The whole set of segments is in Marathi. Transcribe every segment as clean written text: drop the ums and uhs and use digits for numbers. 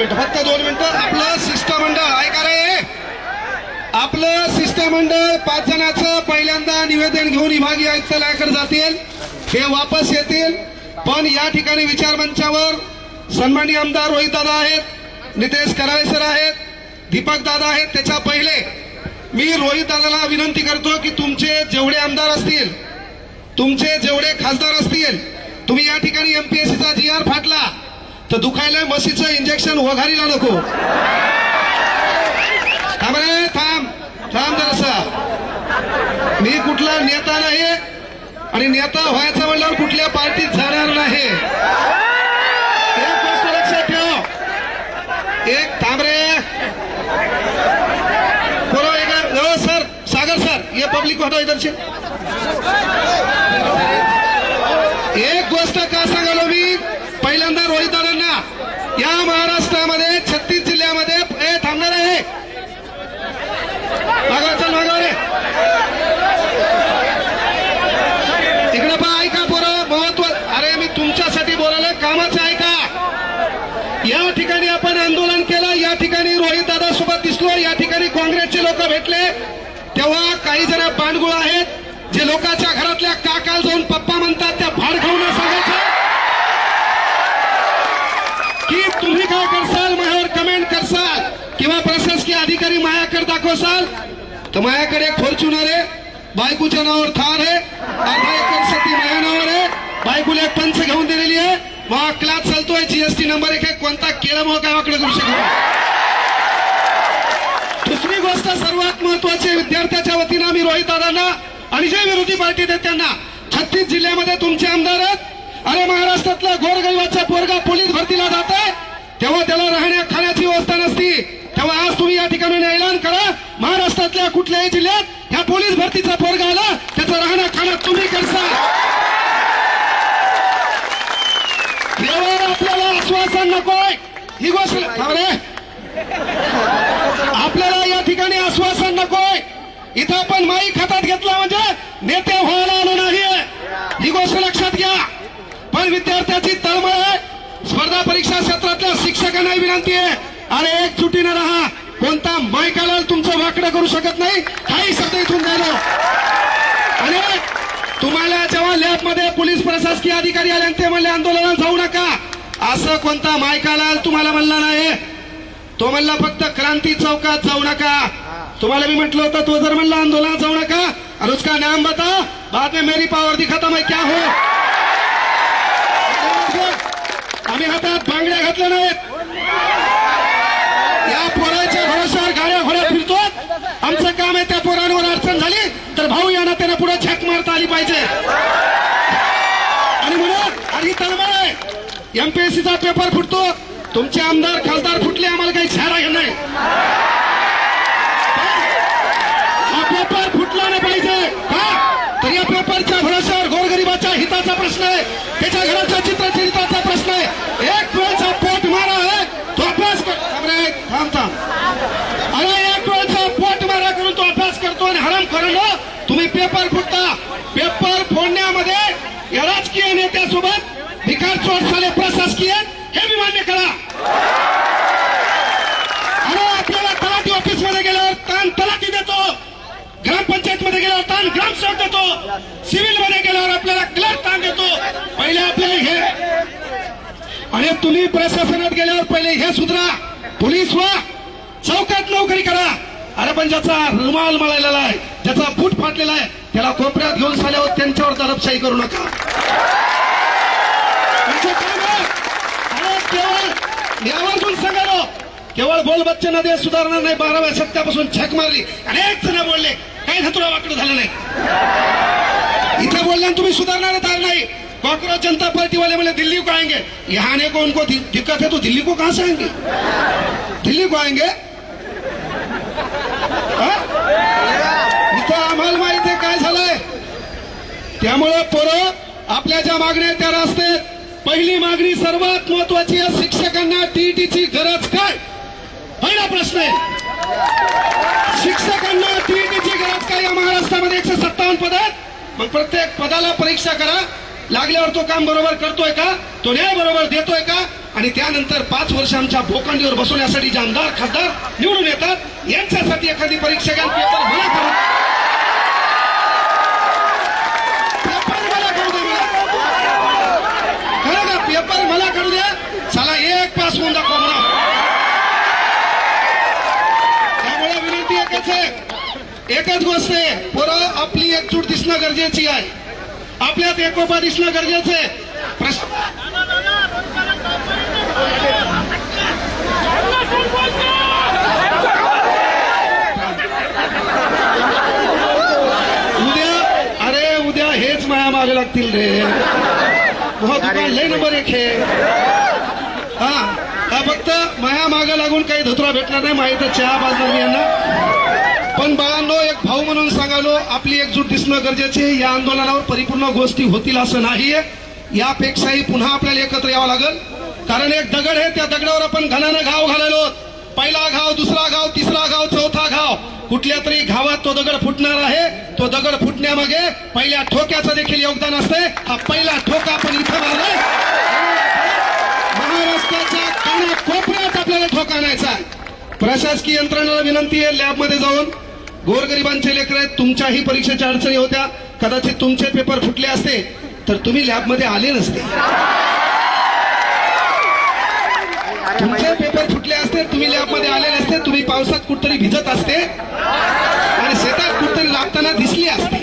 मिनिटं, फक्त 2 मिनिटं. आपलं शिष्टमंडळ ऐका रे, आपलं शिष्टमंडळ 5 जणांचं पहिल्यांदा निवेदन घेऊन विभागीय आयुक्तालयाकडे जातील, हे वापस येतील. पण या ठिकाणी विचार मंचावर सन्माननीय आमदार रोहित दादा आहेत, नितेश कराळे सर आहेत, दीपक दादा आहेत. त्याच्या पहिले मी रोहित दादाला विनंती करतो की तुमचे जेवढे आमदार असतील, तुमचे जेवढे खासदार असतील, तुम्ही या ठिकाणी एमपीएससीचा GR फाटला तर दुखायला म्हशीचं इंजेक्शन वघारीला नको. थांब रे, थांब थांब जरासा. मी कुठला नेता नाही आणि नेता व्हायचं म्हणल्यावर कुठल्या पार्टीत जाणार नाही. एक गोष्ट लक्षात ठेव. एक थांब रे, बरोबर सर, सागर सर, ये पब्लिक को हटाओ इधर से. एक गोष्ट का सांगालो मी पहिल्यांदा रोहित दादांना, या महाराष्ट्रामध्ये 36 जिल्ह्यामध्ये थांबणार आहे. मागवा, चल मागवा रे. इकडे पहा, ऐका पोरं, महत्व. अरे मी तुमच्यासाठी बोलायला, कामाचं ऐका. या ठिकाणी आपण आंदोलन केलं, या ठिकाणी रोहित दादा सोबत दिसलो, या ठिकाणी काँग्रेसचे लोक भेटले. तेव्हा काही जण बांडगुळ आहेत, जे लोकांच्या घरातल्या काकाला जाऊन पप्पा म्हणतात, त्या भाड खाऊन सांगायचं की तुम्ही काय करसाल, माझ्यावर कमेंट करसाल किंवा प्रशासकीय अधिकारी माझ्याकडे दाखवसाल तर माझ्याकडे एक फॉर्च्युनर आहे, बायकोच्या नावावर थार आहे, 1/2 एकर शेती माझ्या नावावर आहे, बायकोला एक पंच घेऊन दिलेली आहे, मग क्लास चालतोय, GST नंबर 1 आहे, कोणता केला मग काय वाकडं करू शकतो. दुसरी गोष्ट सर्वात महत्वाची, विद्यार्थ्याच्या वतीनं मी रोहित दादांना आणि जे विरोधी पार्टी आहेत त्यांना, 36 जिल्ह्यामध्ये तुमचे आमदार आहेत. अरे महाराष्ट्रातला गोरगरिबाचा पोरगा पोलीस भरतीला जात आहे, तेव्हा त्याला राहण्या खाण्याची व्यवस्था नसती. तेव्हा आज तुम्ही या ठिकाणी ऐलान करा, महाराष्ट्रातल्या कुठल्याही जिल्ह्यात ह्या पोलीस भरतीचा पोरगा आला, त्याचं राहण्या खाणं तुम्ही करसा. यावर आपल्याला आश्वासन नकोय, ही गोष्ट आपल्याला या ठिकाणी आश्वासन नकोय. इथं आपण माईक हातात घेतला म्हणजे नेते व्हायला आलो नाहीये, ही गोष्ट लक्षात घ्या. पण विद्यार्थ्याची तळमळ आहे, स्पर्धा परीक्षा क्षेत्रातल्या शिक्षकांना विनंती आहे, अरे एकजुटीने राहा. कोणता मायकाला तुमचं वाकडं करू शकत नाही, काही शब्द इथून द्यालो. आणि तुम्हाला जेव्हा लॅबमध्ये पोलीस प्रशासकीय अधिकारी आले आणि ते म्हणले आंदोलनात जाऊ नका, असं कोणता मायकाला तुम्हाला म्हणला नाही. तो म्हणला फक्त क्रांती चौकात जाऊ नका. तुम्हाला मी म्हटलं होतं, तो जर म्हणला आंदोलनात जाऊ नका और उसका नाम बता, बाद में मेरी पावर दिखाता मैं क्या हो. आम्ही हातात बांगड्या घातल्या नाहीत, या पोराच्या भरोश्यावर गाड्या घोड्या फिरतो. आमचं काम आहे, त्या पोरांवर अडचण झाली तर भाऊ या नात्याने पुढे झक मारता आली पाहिजे. आणि म्हणून आणि तळमळ आहे, एमपीएससीचा पेपर फुटतो, तुमचे आमदार खासदार फुटले, आम्हाला काही छाडा घेणार नाही. हा पेपर फुटला नाही पाहिजे का, तर या पेपरच्या भरोश्यावर गोरगरिबाच्या हिताचा प्रश्न आहे, त्याच्या घराच्या चित्रचरित्राचा प्रश्न आहे. एक वेळचा पोट मारा आहे, तो अभ्यास कर. थांब थांब, अरे एक वेळचा पोट मारा करून तो अभ्यास करतो आणि हराम करून तुम्ही पेपर फुटता. पेपर फोडण्यामध्ये या राजकीय नेत्यासोबत भिकार चोट झाले प्रशासकीय, हे मी मान्य करा. अरे आपल्याला तलाठी ऑफिस मध्ये गेल्यावर ताण तलाठी देतो, ग्रामपंचायत मध्ये गेल्यावर ताण ग्रामसेवक देतो, सिव्हिल मध्ये गेल्यावर आपल्याला क्लर्क ताण देतो. पहिले आपल्याला हे, आणि तुम्ही प्रशासनात गेल्यावर पहिले हे सुधरा, पोलीस व्हा, चौकात नोकरी करा. अरे पण ज्याचा रुमाल मळलेला आहे, ज्याचा बूट फाटलेला आहे, त्याला कोपऱ्यात घेऊन साल्यावर त्यांच्यावर दडपशाही करू नका. केवळ यावरून सांगालो, केवळ बोल बच्चन नदी सुधारणार नाही. 12व्या शतकापासून झक मारली, अनेक जण बोलले, काही धतुरा वाकडं झालं नाही. इथे बोलल्यानं तुम्ही सुधारणार नाही. कांग्रेस जनता पार्टी वाले बोले दिल्ली को आएंगे, यहाँ आने को उनको दिक्कत है तो दिल्ली को कहां से आएंगे, दिल्ली को आएंगे. इथं आम्हाला माहिती आहे काय झालंय. त्यामुळे पोरं आपल्या ज्या मागण्या त्या असते. पहिली मागणी सर्वात महत्वाची आहे, शिक्षकांना टीईटीची गरज काय, पहिला प्रश्न आहे. शिक्षकांना टीईटीची गरज काय. या महाराष्ट्रामध्ये 157 पद आहेत, मग प्रत्येक पदाला परीक्षा करा, लागल्यावर तो काम बरोबर करतोय का, तो न्याय बरोबर देतोय का, आणि त्यानंतर 5 वर्ष आमच्या बोकांडीवर बसवण्यासाठी जे आमदार खासदार निवडून येतात यांच्यासाठी एखादी परीक्षा घ्या, पेपर मला करू पेपर मला करू द्या, चला एक पास होऊन दाखवा मला. त्यामुळे विनंती एकच आहे, एकच गोष्ट आहे, पोरं आपली एकजूट दिसणं गरजेची आहे, आपल्यात एकोपा दिसणं गरजेचं आहे. उद्या हेच माया मागे लागतील रे. दुकान लय नंबर 1 हे. हा फक्त माया मागे लागून काही धुतरा भेटणार नाही, माहिती चहा बाजणार यांना. पण बाळांनो, एक भाऊ म्हणून सांगालो, आपली एकजूट दिसणं गरजेचे. या आंदोलनावर परिपूर्ण गोष्टी होतील असं नाहीये, यापेक्षाही पुन्हा आपल्याला एकत्र यावं लागेल. कारण एक दगड आहे, त्या दगडावर आपण घनानं घाव घालायलो. पहिला घाव, दुसरा घाव, तिसरा घाव, चौथा घाव, कुठल्या तरी घावात तो दगड फुटणार आहे. तो दगड फुटण्यामागे पहिल्या ठोक्याचं देखील योगदान असते. हा पहिला ठोका आपण इथं मारलाय, महाराष्ट्राच्या कानाकोपऱ्यात आपल्याला ठोका आणायचा आहे. प्रशासकीय यंत्रणेला विनंती आहे, लॅबमध्ये जाऊन गोरगरिबांचे लेकर आहेत, तुमच्याही परीक्षेच्या अडचणी होत्या, कदाचित तुमचे पेपर फुटले असते तर तुम्ही लॅबमध्ये आले नसते. तुमचे पेपर फुटले असते, तुम्ही लॅबमध्ये आले नसते, तुम्ही पावसात कुठतरी भिजत असते आणि शेतात कुठतरी लागताना दिसली असते.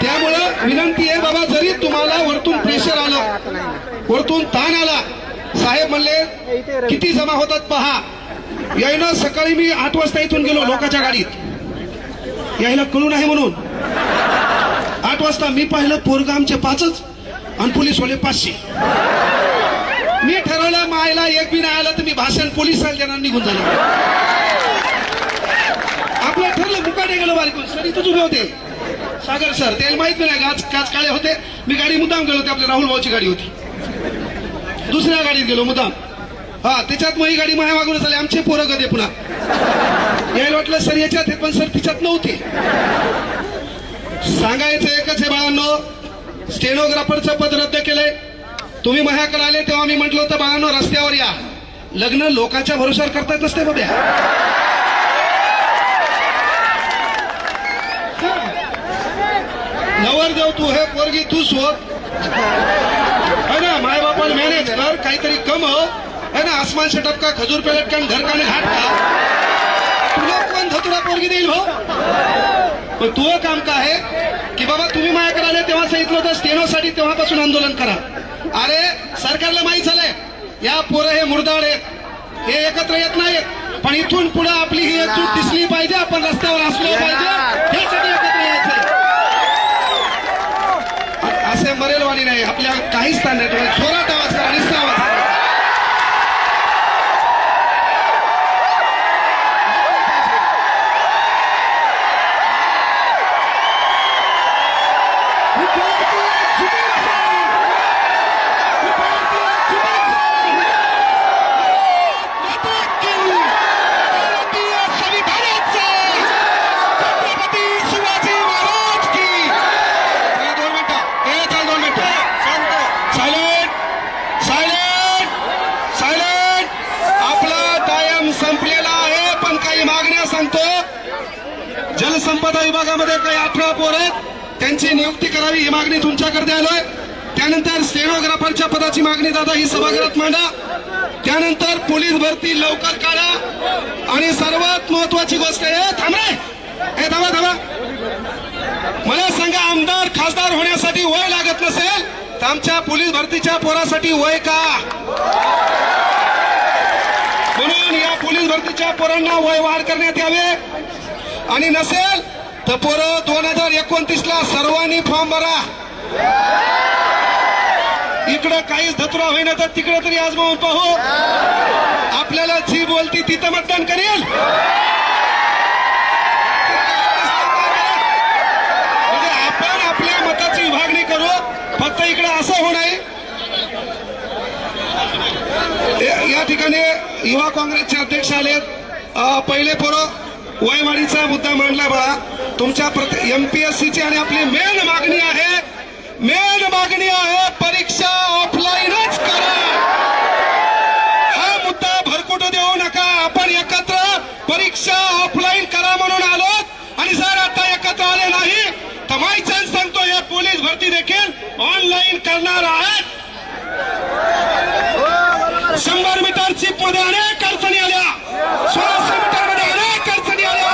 त्यामुळं विनंती आहे बाबा, जरी तुम्हाला वरतून प्रेशर आलं, वरतून ताण आला, साहेब म्हणले किती जमा होतात पहा. यायला सकाळी मी 8 वाजता इथून गेलो लोकांच्या गाडीत, यायला कळून आहे म्हणून. 8 वाजता मी पाहिलं पोरगा आमचे 5च आणि पोलीसवाले 500. मी ठरवलं मायला एक बी नाही आलं तर मी भाषण पोलिसाला देणार, निघून झालं. आपलं ठरलं, मुकाटे गेलो बारीकून. सर इथंच उभे होते सागर सर, त्याला माहित नाही काच काळे होते. मी गाडी मुद्दाम गेलो होते, आपल्या राहुल भाऊची गाडी होती, दुसऱ्या गाडीत गेलो मुद्दाम. हा त्याच्यात मग ही गाडी माया मागून झाली. आमचे पोरं गदे पुन्हा यायला वाटलं सर याच्यात, पण सर तिच्यात नव्हते. सांगायचं एकच आहे बाळांनो, स्टेनोग्राफरचं पद रद्द केलंय. तुम्ही माझ्याकडे आले तेव्हा मी म्हटलं होतं बाळांनो रस्त्यावर या. लग्न लोकांच्या भरोशावर करतात नसते बाब्या. नवर जाऊ तू, हे पोरगी तू शोध है ना, माय बापाला मॅनेज कर, काहीतरी कम हो है ना. आसमान से टपका, खजूर पे लटका, घर का घाट का. तुला कोण धतुरा पोरगी देईल भाऊ. पण तू काम का आहे की बाबा तुम्ही माझ्याकडे आले तेव्हा सांगितलं होतं स्टेनोसाठी, तेव्हापासून आंदोलन करा. अरे सरकारला माहित झालंय या पोरं हे मुरदाड आहेत, हे एकत्र येत नाहीत. पण इथून पुढे आपली ही एकजूट दिसली पाहिजे, आपण रस्त्यावर असलो पाहिजे, यासाठी एकत्र यायचंय. असे मरेलवाणी नाही, आपल्या काही स्थान नाही. जोरात आवाज करा, निस्ता आवाज करा. जलसंपदा विभागामध्ये काही 18 पोर आहेत, त्यांची नियुक्ती करावी ही मागणी तुमच्याकडे आलोय. त्यानंतर स्टेनोग्राफरच्या पदाची मागणी दादा ही सभागृहात मांडा. त्यानंतर पोलीस भरती लवकर काढा. आणि सर्वात महत्वाची गोष्ट आहे, थांबा, मला सांगा, आमदार खासदार होण्यासाठी वय लागत नसेल तर आमच्या पोलीस भरतीच्या पोरासाठी वय का. म्हणून या पोलीस भरतीच्या पोरांना वय वाढ करण्यात यावे. आणि नसेल तर पोरं 2029ला सर्वांनी फॉर्म भरा. इकडं काहीच धतुरा होईना तर तिकडे तरी आजमावून पाहू. आपल्याला जी बोलती तिथं मतदान करेल. म्हणजे आपण आपल्या मताची विभागणी करू, फक्त इकडे असं होणार. या ठिकाणी युवा काँग्रेसचे अध्यक्ष आलेत. पहिले पोरं वयवाढीचा मुद्दा मांडला बघा. तुमच्या MPSCची आणि आपली मेन मागणी आहे परीक्षा ऑफलाईनच करा. जॉईन करणार आहेत. 100 मीटर चिप मध्ये अनेक अडचणी आल्या, 1600 मीटर मध्ये अनेक अडचणी आल्या.